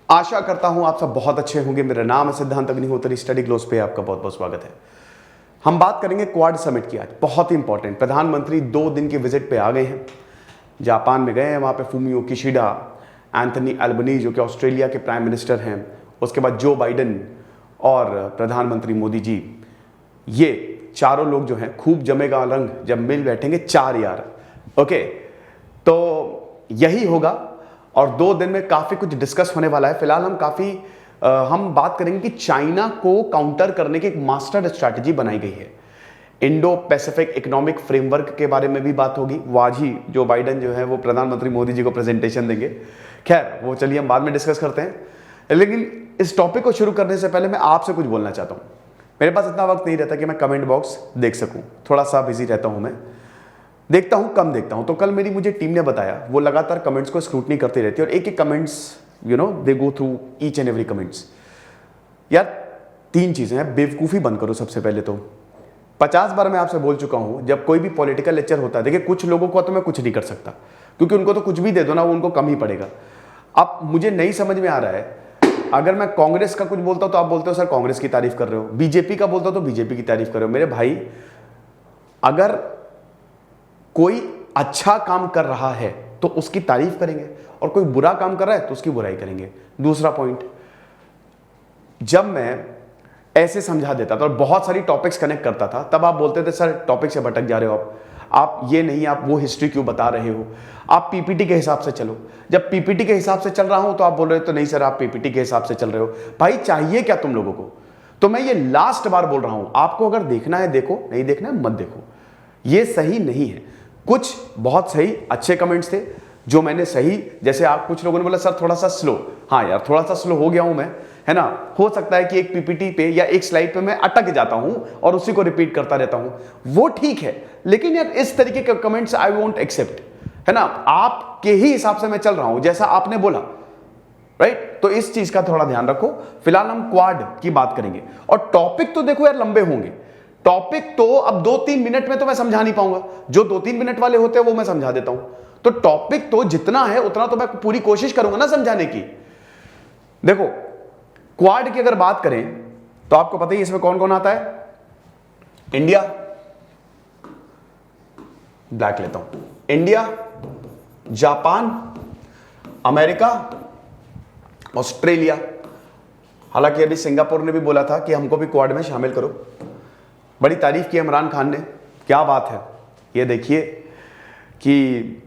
आशा करता हूं आप सब बहुत अच्छे होंगे। मेरा नाम है सिद्धांत अग्निहोत्री, स्टडी ग्लोस पे आपका बहुत बहुत स्वागत है। हम बात करेंगे क्वाड समिट की। आज बहुत ही इंपॉर्टेंट, प्रधानमंत्री 2 दिन के विजिट पे आ गए हैं, जापान में गए हैं। वहां पे फूमियो किशिडा, एंथनी अल्बनीज जो कि ऑस्ट्रेलिया के प्राइम मिनिस्टर हैं, उसके बाद जो बाइडेन और प्रधानमंत्री मोदी जी, ये चारों लोग जो हैं खूब जमेगा रंग जब मिल बैठेंगे चार यार। ओके, तो यही होगा और 2 दिन में काफी कुछ डिस्कस होने वाला है। फिलहाल हम बात करेंगे कि चाइना को काउंटर करने की एक मास्टर स्ट्रैटेजी बनाई गई है। इंडो पैसिफिक इकोनॉमिक फ्रेमवर्क के बारे में भी बात होगी। आज ही जो बाइडेन जो है वो प्रधानमंत्री मोदी जी को प्रेजेंटेशन देंगे। खैर, वो चलिए हम बाद में डिस्कस करते हैं। लेकिन इस टॉपिक को शुरू करने से पहले मैं आपसे कुछ बोलना चाहता हूं। मेरे पास इतना वक्त नहीं रहता कि मैं कमेंट बॉक्स देख सकूं, थोड़ा सा बिजी रहता हूं, मैं देखता हूं, कम देखता हूं। तो कल मुझे टीम ने बताया, वो लगातार कमेंट्स को स्क्रूटनी करती रहती है और एक एक comments they go through each and every comments. यार 3 चीजें हैं, बेवकूफ़ी बंद करो। सबसे पहले तो 50 बार मैं आपसे बोल चुका हूं, जब कोई भी पॉलिटिकल लेक्चर होता है, देखिए कुछ लोगों को तो मैं कुछ नहीं कर सकता क्योंकि उनको तो कुछ भी दे दो ना, वो उनको कम ही पड़ेगा। अब मुझे नहीं समझ में आ रहा है, अगर मैं कांग्रेस का कुछ बोलता हूं तो आप बोलते हो सर कांग्रेस की तारीफ कर रहे हो, बीजेपी का बोलता हूं तो बीजेपी की तारीफ कर रहे हो। मेरे भाई, अगर कोई अच्छा काम कर रहा है तो उसकी तारीफ करेंगे और कोई बुरा काम कर रहा है तो उसकी बुराई करेंगे। दूसरा पॉइंट, जब मैं ऐसे समझा देता था और बहुत सारी टॉपिक्स कनेक्ट करता था, तब आप बोलते थे सर टॉपिक से भटक जा रहे हो, आप ये नहीं, आप वो हिस्ट्री क्यों बता रहे हो, आप पीपीटी के हिसाब से चलो। जब पीपीटी के हिसाब से चल रहा हूं तो आप बोल रहे हो तो नहीं सर आप पीपीटी के हिसाब से चल रहे हो। भाई चाहिए क्या तुम लोगों को? तो मैं ये लास्ट बार बोल रहा हूं, आपको अगर देखना है देखो, नहीं देखना है मत देखो। ये सही नहीं है। कुछ बहुत सही अच्छे कमेंट्स थे जो मैंने सही, जैसे आप कुछ लोगों ने बोला सर थोड़ा सा स्लो। हाँ यार, थोड़ा सा स्लो हो गया हूं मैं, है ना। हो सकता है कि एक पीपीटी पे या एक स्लाइड पे मैं अटक जाता हूं और उसी को रिपीट करता रहता हूं, वो ठीक है। लेकिन यार इस तरीके के कमेंट्स आई वोंट एक्सेप्ट, है ना। आपके ही हिसाब से मैं चल रहा हूं जैसा आपने बोला, राइट। तो इस चीज का थोड़ा ध्यान रखो। फिलहाल हम क्वाड की बात करेंगे और टॉपिक तो देखो यार लंबे होंगे। टॉपिक तो अब 2-3 मिनट में तो मैं समझा नहीं पाऊंगा, जो 2-3 मिनट वाले होते हैं वो मैं समझा देता हूं। तो टॉपिक तो जितना है उतना तो मैं पूरी कोशिश करूंगा ना समझाने की। देखो, क्वाड की अगर बात करें तो आपको पता ही इसमें कौन कौन आता है। इंडिया, ब्लैक लेता हूं, इंडिया, जापान, अमेरिका, ऑस्ट्रेलिया। हालांकि अभी सिंगापुर ने भी बोला था कि हमको भी क्वाड में शामिल करो। बड़ी तारीफ की इमरान खान ने, क्या बात है। ये देखिए कि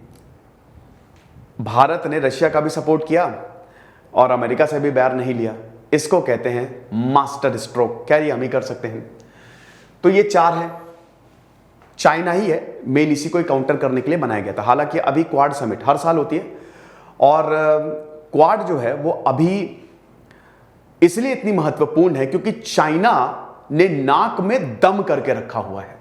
भारत ने रशिया का भी सपोर्ट किया और अमेरिका से भी बैर नहीं लिया। इसको कहते हैं मास्टर स्ट्रोक। क्या ये हम ही कर सकते हैं? तो ये 4 है। चाइना ही है मेन, इसी को काउंटर करने के लिए बनाया गया था। हालांकि अभी क्वाड समिट हर साल होती है और क्वाड जो है वो अभी इसलिए इतनी महत्वपूर्ण है क्योंकि चाइना ने नाक में दम करके रखा हुआ है।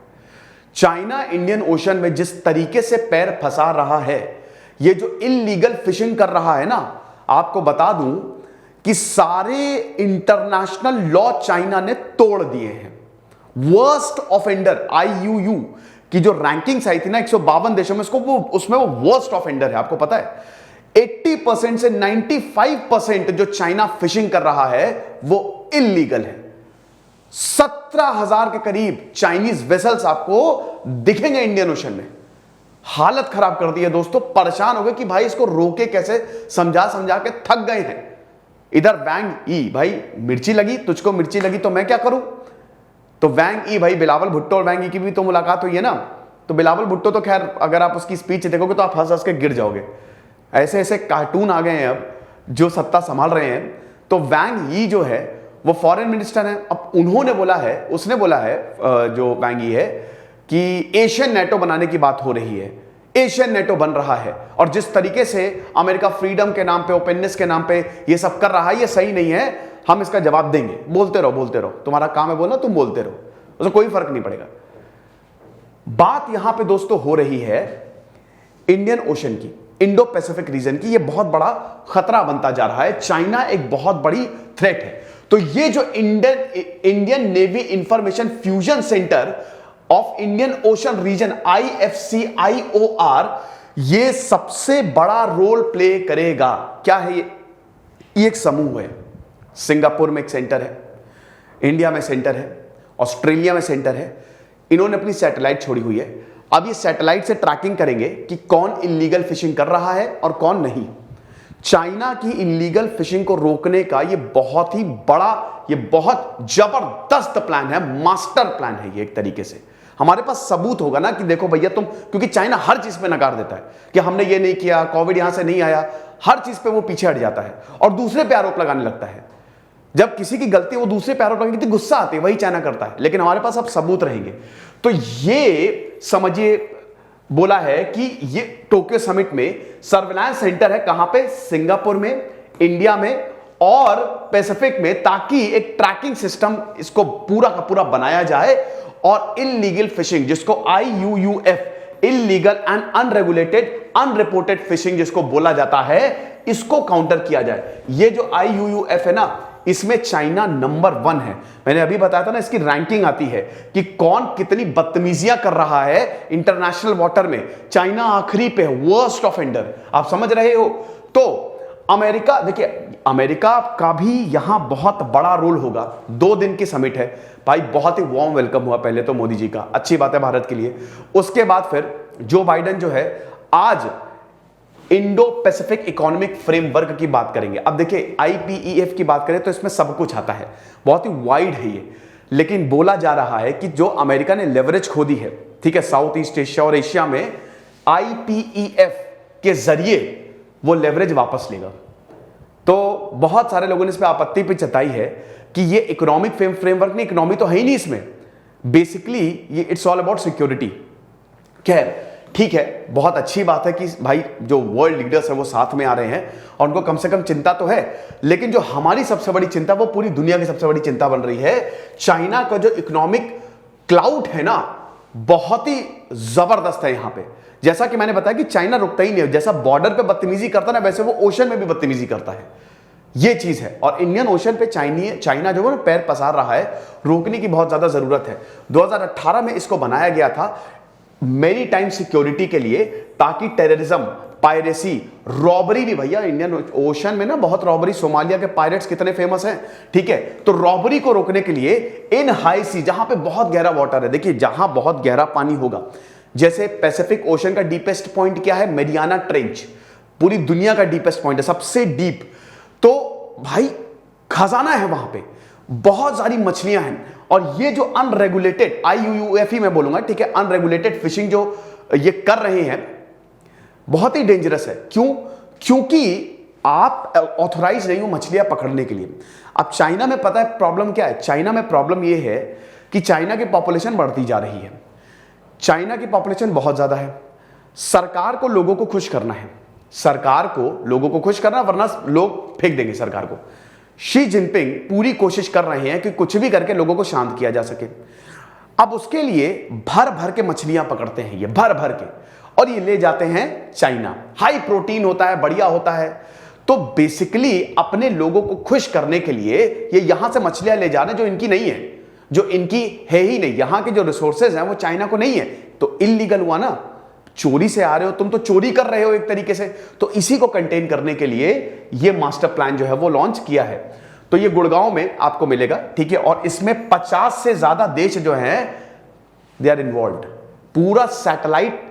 चाइना इंडियन ओशन में जिस तरीके से पैर फंसा रहा है, ये जो इल्लीगल फिशिंग कर रहा है ना, आपको बता दूं कि सारे इंटरनेशनल लॉ चाइना ने तोड़ दिए हैं। वर्स्ट ऑफेंडर IUU की जो रैंकिंग्स आई थी ना 152 देशों में, उसमें वो वर्स्ट ऑफेंडर है। आपको पता है 80% से 95% जो चाइना फिशिंग कर रहा है वो इल्लीगल है। 17,000 के करीब चाइनीज वेसल्स आपको दिखेंगे इंडियन ओशन में। हालत खराब कर दी है दोस्तों, परेशान हो गए कि भाई इसको रोके कैसे, समझा समझा के थक गए हैं। इधर वैंग ई, भाई मिर्ची लगी, तुझको मिर्ची लगी तो मैं क्या करूं। तो वैंग ई, भाई बिलावल भुट्टो और वैंग ई की भी तो मुलाकात हुई है ना। तो बिलावल भुट्टो तो खैर अगर आप उसकी स्पीच देखोगे तो आप हंस हंस के गिर जाओगे। ऐसे ऐसे कार्टून आ गए हैं अब जो सत्ता संभाल रहे हैं। तो वैंग ई जो है वो फॉरेन मिनिस्टर है। अब उन्होंने बोला है, उसने बोला है जो वैंग ई है कि एशियन नेटो बनाने की बात हो रही है। एशियन नेटो बन रहा है और जिस तरीके से अमेरिका फ्रीडम के नाम पे, ओपननेस के नाम पे ये सब कर रहा है, ये सही नहीं है। हम इसका जवाब देंगे। बोलते रहो, तुम्हारा काम है बोलना, तुम बोलते रहो, उससे कोई फर्क नहीं पड़ेगा। बात यहां पे दोस्तों हो रही है इंडियन ओशन की, इंडो पैसिफिक रीजन की। ये बहुत बड़ा खतरा बनता जा रहा है। चाइना एक बहुत बड़ी थ्रेट है। तो ये जो Indian navy information fusion centre of Indian ocean region IFCIOR, ये सबसे बड़ा रोल प्ले करेगा। क्या है ये? ये एक समूह है। सिंगापुर में एक सेंटर है, इंडिया में सेंटर है, ऑस्ट्रेलिया में सेंटर है। इन्होंने अपनी सैटेलाइट छोड़ी हुई है। अब ये सैटेलाइट से ट्रैकिंग करेंगे कि कौन इलीगल फिशिंग कर रहा है और कौन नहीं। चाइना की इलीगल फिशिंग को रोकने का ये बहुत ही बड़ा, ये बहुत जबरदस्त प्लान है, मास्टर प्लान है ये एक तरीके से। हमारे पास सबूत होगा ना कि देखो भैया तुम, क्योंकि चाइना हर चीज पे नकार देता है कि हमने ये नहीं किया, कोविड यहां से नहीं आया, हर चीज पे वो पीछे हट जाता है और दूसरे पे आरोप लगाने लगता है। जब किसी की गलती वो दूसरे पे आरोप लगाने की गुस्सा आती है, वही चाइना करता है। लेकिन हमारे पास अब सबूत रहेंगे। तो ये समझिए बोला है कि ये टोक्यो समिट में सर्विलांस सेंटर है, कहां पे? सिंगापुर में, इंडिया में और पैसिफिक में, ताकि एक ट्रैकिंग सिस्टम इसको पूरा का पूरा बनाया जाए और इलीगल फिशिंग, जिसको IUUF, illegal and unregulated unreported fishing जिसको बोला जाता है, इसको काउंटर किया जाए। ये जो IUUF है ना, इसमें चाइना नंबर 1 है। मैंने अभी बताया था ना, इसकी रैंकिंग आती है कि कौन कितनी बदतमीजियां कर रहा है इंटरनेशनल वाटर में। चाइना आखिरी पे है, वर्स्ट ऑफेंडर। आप समझ रहे हो? तो अमेरिका, देखिए अमेरिका का भी यहां बहुत बड़ा रोल होगा। 2 दिन की समिट है भाई, बहुत ही वार्म वेलकम हुआ पहले तो मोदी जी का, अच्छी बात है भारत के लिए। उसके बाद फिर जो बाइडेन जो है आज इंडो पैसिफिक इकोनॉमिक फ्रेमवर्क की बात करेंगे। अब देखिए IPEF की बात करें तो इसमें सब कुछ आता है, बहुत ही वाइड है ये। लेकिन बोला जा रहा है कि जो अमेरिका ने लेवरेज खो दी है, ठीक है, साउथ ईस्ट एशिया और एशिया में, IPEF के जरिए वो लेवरेज वापस लेगा। तो बहुत सारे लोगों ने इस पर आपत्ति भी जताई है कि ये इकोनॉमिक फ्रेमवर्क नहीं, इकोनॉमी तो है ही नहीं इसमें, बेसिकली ये इट्स ऑल अबाउट सिक्योरिटी। खैर ठीक है, बहुत अच्छी बात है कि भाई जो वर्ल्ड लीडर्स हैं वो साथ में आ रहे हैं और उनको कम से कम चिंता तो है। लेकिन जो हमारी सबसे बड़ी चिंता, वो पूरी दुनिया की सबसे बड़ी चिंता बन रही है। चाइना का जो इकोनॉमिक क्लाउड है ना, बहुत ही जबरदस्त है यहां पे। जैसा कि मैंने बताया कि चाइना रुकता ही नहीं है, जैसा बॉर्डर पे बदतमीजी करता ना, वैसे वो ओशन में भी बदतमीजी करता है। ये चीज है। और इंडियन ओशन पे चाइना जो है ना पैर पसार रहा है, रोकने की बहुत ज्यादा जरूरत है। 2018 में इसको बनाया गया था मेरी टाइम सिक्योरिटी के लिए, ताकि टेररिज्म, पायरेसी, रॉबरी भी, भैया इंडियन ओशन में ना बहुत रॉबरी, सोमालिया के पायरेट्स कितने फेमस हैं, ठीक है। तो रॉबरी को रोकने के लिए इन हाई सी, जहां पे बहुत गहरा वाटर है, देखिए जहां बहुत गहरा पानी होगा, जैसे पैसिफिक ओशन का डीपेस्ट पॉइंट क्या है? मेरियाना ट्रेंच, पूरी दुनिया का डीपेस्ट पॉइंट है, सबसे डीप। तो भाई खजाना है वहां पे, बहुत सारी मछलियां हैं। और ये जो अनरेगुलेटेड, IUUF ही मैं बोलूंगा, ठीक है, अनरेगुलेटेड फिशिंग जो ये कर रहे हैं, बहुत ही डेंजरस है। क्यों? क्योंकि आप ऑथोराइज नहीं हो मछलियां पकड़ने के लिए। अब चाइना में पता है प्रॉब्लम क्या है? चाइना में प्रॉब्लम ये है कि चाइना की पॉपुलेशन बढ़ती जा रही है। चाइना की पॉपुलेशन बहुत ज्यादा है। सरकार को लोगों को खुश करना है, सरकार को लोगों को खुश करना, वरना लोग फेंक देंगे सरकार को। शी जिनपिंग पूरी कोशिश कर रहे हैं कि कुछ भी करके लोगों को शांत किया जा सके। अब उसके लिए भर भर के मछलियां पकड़ते हैं, ये भर भर के, और ये ले जाते हैं चाइना। हाई प्रोटीन होता है, बढ़िया होता है। तो बेसिकली अपने लोगों को खुश करने के लिए ये यहां से मछलियां ले जा रहे हैं जो इनकी नहीं है, जो इनकी है ही नहीं। यहां के जो रिसोर्सेज हैं वो चाइना को नहीं है। तो इलीगल हुआ ना, चोरी से आ रहे हो, तुम तो चोरी कर रहे हो एक तरीके से। तो इसी को कंटेन करने के लिए ये मास्टर प्लान जो है वो लॉन्च किया है। तो ये गुड़गांव में आपको मिलेगा, ठीक है। और इसमें 50 से ज्यादा देश जो हैं दे आर इन्वॉल्व्ड। पूरा सैटेलाइट,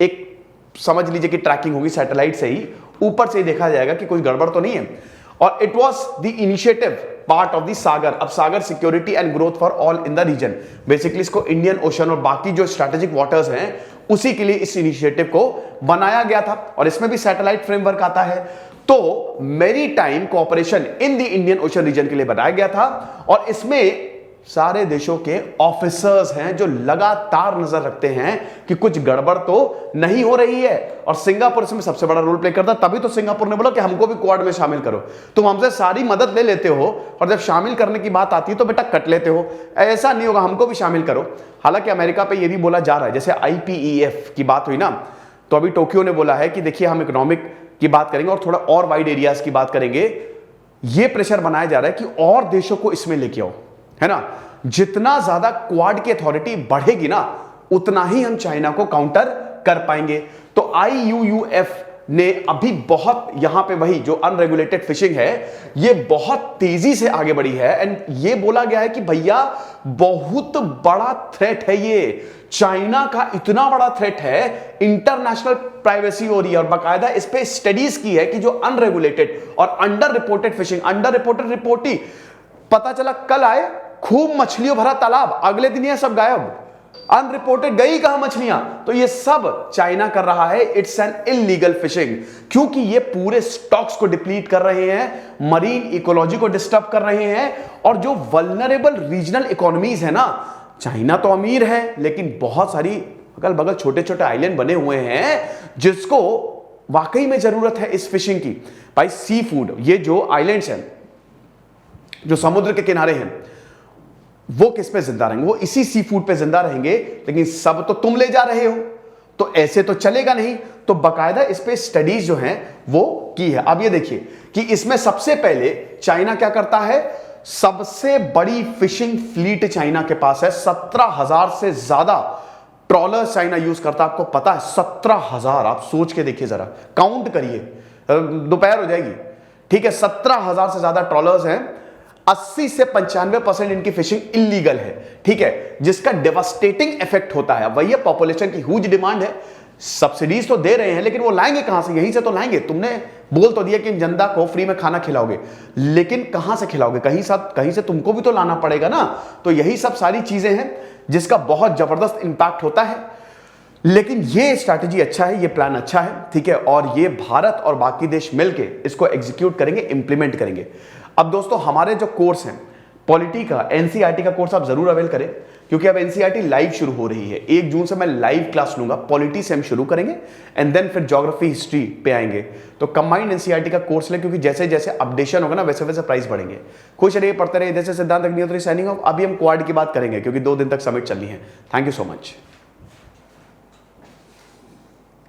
एक समझ लीजिए कि ट्रैकिंग होगी सैटेलाइट से ही, ऊपर से ही देखा जाएगा कि कोई गड़बड़ तो नहीं है। और it was the initiative part of the SAGAR. अब SAGAR security and growth for all in the region, basically इसको इंडियन ओशन और बाकी जो स्ट्रेटेजिक वाटर्स हैं उसी के लिए इस इनिशिएटिव को बनाया गया था। और इसमें भी सैटेलाइट फ्रेमवर्क आता है। तो maritime cooperation in the Indian ocean region के लिए बनाया गया था। और इसमें सारे देशों के ऑफिसर्स हैं जो लगातार नजर रखते हैं कि कुछ गड़बड़ तो नहीं हो रही है। और सिंगापुर इसमें सबसे बड़ा रोल प्ले करता है। तभी तो सिंगापुर ने बोला कि हमको भी क्वाड में शामिल करो। तुम हमसे सारी मदद ले लेते हो और जब शामिल करने की बात आती है तो बेटा कट लेते हो। ऐसा नहीं होगा, हमको भी शामिल करो। हालांकि अमेरिका पे यह भी बोला जा रहा है, जैसे IPEF की बात हुई ना, तो अभी टोक्यो ने बोला है कि देखिए हम इकोनॉमिक की बात करेंगे और थोड़ा और वाइड एरियाज की बात करेंगे। यह प्रेशर बनाया जा रहा है कि और देशों को इसमें लेके आओ, है ना। जितना ज्यादा क्वाड की अथॉरिटी बढ़ेगी ना, उतना ही हम चाइना को काउंटर कर पाएंगे। तो IUUF ने अभी बहुत यहां पे वही जो अनरेगुलेटेड फिशिंग है ये बहुत तेजी से आगे बढ़ी है। एंड ये बोला गया है कि भैया बहुत बड़ा थ्रेट है, ये चाइना का इतना बड़ा थ्रेट है, इंटरनेशनल प्राइवेसी हो रही है। और बाकायदा इस पे स्टडीज की है कि जो अनरेगुलेटेड और under reported fishing, under reported report ही पता चला कल आए खूब मछलियों भरा तालाब, अगले दिन ये सब गायब, अनरिपोर्टेड गई कहां मछलियां। तो ये सब चाइना कर रहा है, इट्स एन इलीगल फिशिंग, क्योंकि ये पूरे स्टॉक्स को डिप्लीट कर रहे हैं, मरीन इकोलॉजी को डिस्टर्ब कर रहे हैं। और जो वल्नरेबल रीजनल इकोनॉमीज है ना, चाइना तो अमीर है लेकिन बहुत सारी अगल बगल छोटे छोटे आइलैंड बने हुए हैं जिसको वाकई में जरूरत है इस फिशिंग की। भाई सी फूड, ये जो आइलैंड्स हैं जो समुद्र के किनारे हैं वो किस पे जिंदा रहेंगे? वो इसी सी फूड पे जिंदा रहेंगे, लेकिन सब तो तुम ले जा रहे हो, तो ऐसे तो चलेगा नहीं। तो बकायदा इस पे स्टडीज जो हैं वो की है। अब ये देखिए कि इसमें सबसे पहले चाइना क्या करता है, सबसे बड़ी फिशिंग फ्लीट चाइना के पास है, 17,000 से ज्यादा ट्रॉलर चाइना यूज करता है। आपको पता है 17,000, आप सोच के देखिए जरा, काउंट करिए, दोपहर हो जाएगी, ठीक है। 17,000 से ज्यादा ट्रॉलर्स हैं, 80 से 95% इनकी फिशिंग इलीगल है, ठीक है, जिसका डेवास्टेटिंग इफेक्ट होता है। वही पॉपुलेशन की ह्यूज डिमांड है, सब्सिडीज तो दे रहे हैं लेकिन वो लाएंगे कहां से? यहीं से तो लाएंगे। तुमने बोल तो दिया कि जनता को फ्री में खाना खिलाओगे, लेकिन कहां से खिलाओगे? कहीं से तुमको भी तो लाना पड़ेगा ना। तो यही सब सारी चीजें हैं जिसका बहुत जबरदस्त इंपैक्ट होता है। लेकिन ये स्ट्रैटेजी अच्छा है, ये प्लान अच्छा है, ठीक है, और ये भारत और बाकी देश मिलके इसको एग्जीक्यूट करेंगे, इंप्लीमेंट करेंगे। अब दोस्तों हमारे जो कोर्स हैं पॉलिटी का, एनसीईआरटी का कोर्स आप जरूर अवेल करें, क्योंकि अब एनसीईआरटी लाइव शुरू हो रही है। 1 जून से मैं लाइव क्लास लूंगा, पॉलिटी से हम शुरू करेंगे एंड देन फिर ज्योग्राफी हिस्ट्री पे आएंगे। तो कंबाइंड एनसीईआरटी का कोर्स लें, क्योंकि जैसे जैसे अपडेशन होगा ना वैसे वैसे प्राइस बढ़ेंगे। खुश रहिए, पढ़ते रहिए। जैसे सिद्धांत अग्निहोत्री साइनिंग ऑफ। अभी हम क्वाड की बात करेंगे क्योंकि 2 दिन तक समिट चलनी है। Thank you so much.